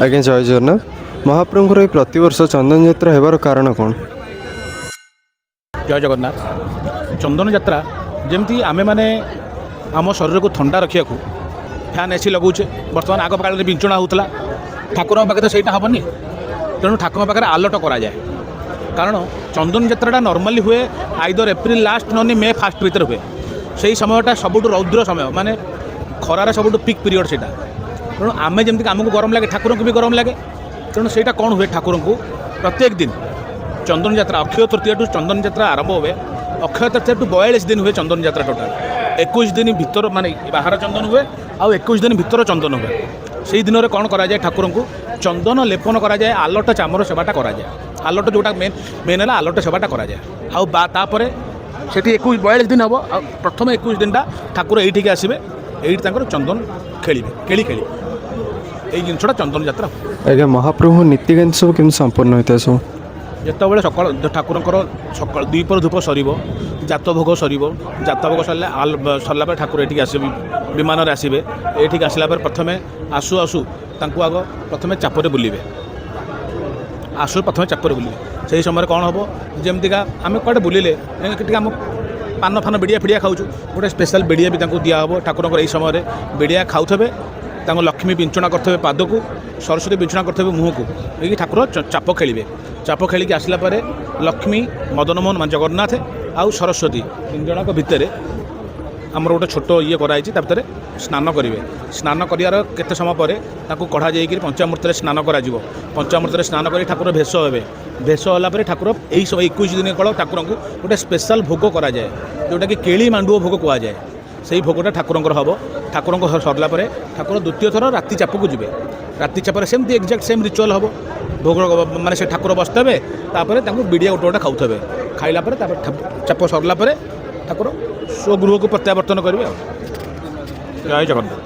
ଆଜ୍ଞା ଜୟ ଜଗନ୍ନାଥ। ମହାପ୍ରଭୁଙ୍କର ଏହି ପ୍ରତିବର୍ଷ ଚନ୍ଦନ ଯାତ୍ରା ହେବାର କାରଣ କ'ଣ? ଜୟ ଜଗନ୍ନାଥ। ଚନ୍ଦନ ଯାତ୍ରା ଯେମିତି ଆମେମାନେ ଆମ ଶରୀରକୁ ଥଣ୍ଡା ରଖିବାକୁ ଫ୍ୟାନ୍ ଏସି ଲଗାଉଛେ, ବର୍ତ୍ତମାନ ଆଗ କାଳରେ ବିଞ୍ଚଣା ହେଉଥିଲା, ଠାକୁରଙ୍କ ପାଖରେ ତ ସେଇଟା ହେବନି, ତେଣୁ ଠାକୁରଙ୍କ ପାଖରେ ଆଲଟ କରାଯାଏ। କାରଣ ଚନ୍ଦନ ଯାତ୍ରାଟା ନର୍ମାଲି ହୁଏ ଆଇଦର ଏପ୍ରିଲ ଲାଷ୍ଟ ନହେଲେ ମେ ଫାଷ୍ଟ ଭିତରେ ହୁଏ। ସେହି ସମୟଟା ସବୁଠୁ ରୌଦ୍ର ସମୟ, ମାନେ ଖରାରେ ସବୁଠୁ ପିକ୍ ପିରିୟଡ଼ ସେଇଟା। ତେଣୁ ଆମେ ଯେମିତିକି ଆମକୁ ଗରମ ଲାଗେ, ଠାକୁରଙ୍କୁ ବି ଗରମ ଲାଗେ। ତେଣୁ ସେଇଟା କ'ଣ ହୁଏ, ଠାକୁରଙ୍କୁ ପ୍ରତ୍ୟେକ ଦିନ ଚନ୍ଦନ ଯାତ୍ରା ଅକ୍ଷୟ ତୃତୀୟଠୁ ଚନ୍ଦନ ଯାତ୍ରା ଆରମ୍ଭ ହୁଏ। ଅକ୍ଷୟ ତୃତୀୟଠୁ 42 ଦିନ ହୁଏ ଚନ୍ଦନ ଯାତ୍ରା ଟୋଟାଲ। 21 ଦିନ ଭିତର ମାନେ ବାହାର ଚନ୍ଦନ ହୁଏ, ଆଉ 21 ଦିନ ଭିତର ଚନ୍ଦନ ହୁଏ। ସେହି ଦିନରେ କ'ଣ କରାଯାଏ, ଠାକୁରଙ୍କୁ ଚନ୍ଦନ ଲେପନ କରାଯାଏ, ଆଲଟ ଚାମର ସେବାଟା କରାଯାଏ। ଆଲଟ ଯେଉଁଟା ମେନ୍ ହେଲା ଆଲଟ ସେବାଟା କରାଯାଏ। ଆଉ ତାପରେ ସେଠି 42 ଦିନ ହେବ। ଆଉ ପ୍ରଥମ 21 ଦିନଟା ଠାକୁର ଏଇଠିକି ଆସିବେ, ଏଇଠି ତାଙ୍କର ଚନ୍ଦନ ଖେଳିବେ, ଖେଳି ଏଇ ଜିନିଷଟା ଚନ୍ଦନ ଯାତ୍ରା। ଆଜ୍ଞା ମହାପ୍ରଭୁ ନୀତିକାନ୍ତି ସବୁ କେମିତି ସମ୍ପନ୍ନ ହୋଇଥାଏ ସବୁ? ଯେତେବେଳେ ସକାଳ ଠାକୁରଙ୍କର ସକାଳ ଦ୍ୱିପହର ଧୂପ ସରିବ, ଜାତ ଭୋଗ ସରିବ, ଜାତ ଭୋଗ ସରିଲା ପରେ ଠାକୁର ଏଠିକି ଆସିବେ, ବିମାନରେ ଆସିବେ। ଏଠିକି ଆସିଲା ପରେ ପ୍ରଥମେ ଆସୁ ତାଙ୍କୁ ଆଗ ପ୍ରଥମେ ଚାପରେ ବୁଲିବେ। ପ୍ରଥମେ ଚାପରେ ବୁଲିବେ। ସେହି ସମୟରେ କ'ଣ ହେବ, ଯେମିତିକା ଆମେ କୁଆଡ଼େ ବୁଲିଲେ ଟିକେ ଆମ ପାନ ଫାନ ବିଡ଼ିଆ ଫିଡ଼ିଆ ଖାଉଛୁ, ଗୋଟେ ସ୍ପେଶାଲ୍ ବିଡ଼ିଆ ବି ତାଙ୍କୁ ଦିଆହେବ। ଠାକୁରଙ୍କର ଏହି ସମୟରେ ବିଡ଼ିଆ ଖାଉଥିବେ, ତାଙ୍କୁ ଲକ୍ଷ୍ମୀ ବିଞ୍ଚଣା କରିଥିବେ ପାଦକୁ, ସରସ୍ୱତୀ ବିଞ୍ଚଣା କରିଥିବେ ମୁହଁକୁ, ଦେଇକି ଠାକୁର ଚାପ ଖେଳିବେ। ଚାପ ଖେଳିକି ଆସିଲା ପରେ ଲକ୍ଷ୍ମୀ, ମଦନମୋହନ ମାନେ ଜଗନ୍ନାଥ ଆଉ ସରସ୍ୱତୀ ତିନି ଜଣଙ୍କ ଭିତରେ ଆମର ଗୋଟେ ଛୋଟ ଇଏ କରାଯାଇଛି, ତା ଭିତରେ ସ୍ନାନ କରିବେ। ସ୍ନାନ କରିବାର କେତେ ସମୟ ପରେ ତାଙ୍କୁ କଢ଼ା ଯାଇକରି ପଞ୍ଚାମୃତରେ ସ୍ନାନ କରାଯିବ। ପଞ୍ଚାମୃତରେ ସ୍ନାନ କରି ଠାକୁର ଭେଷ ହେବେ। ଭେଷ ହେଲା ପରେ ଠାକୁର ଏହି 21 ଦିନ କାଳ ଠାକୁରଙ୍କୁ ଗୋଟେ ସ୍ପେଶାଲ୍ ଭୋଗ କରାଯାଏ, ଯେଉଁଟାକି କେଳି ମାଣ୍ଡୁଅ ଭୋଗ କୁହାଯାଏ। ସେହି ଭୋଗଟା ଠାକୁରଙ୍କର ହେବ। ଠାକୁରଙ୍କ ସରିଲା ପରେ ଠାକୁର ଦ୍ୱିତୀୟ ଥର ରାତି ଚାପକୁ ଯିବେ। ରାତି ଚାପରେ ସେମିତି ଏକ୍ଜାକ୍ଟ ସେମ୍ ରିଚୁଆଲ୍ ହେବ। ଭୋଗ ମାନେ ସେ ଠାକୁର ବସିଥିବେ, ତାପରେ ତାଙ୍କୁ ବିଡ଼ିଆ ଗୋଟେ ଖାଉଥିବେ। ଖାଇଲା ପରେ ତାପରେ ଚାପ ସରିଲା ପରେ ଠାକୁର ସ୍ୱଗୃହକୁ ପ୍ରତ୍ୟାବର୍ତ୍ତନ କରିବେ। ଆଉ ଜୟ ଜଗନ୍ନାଥ।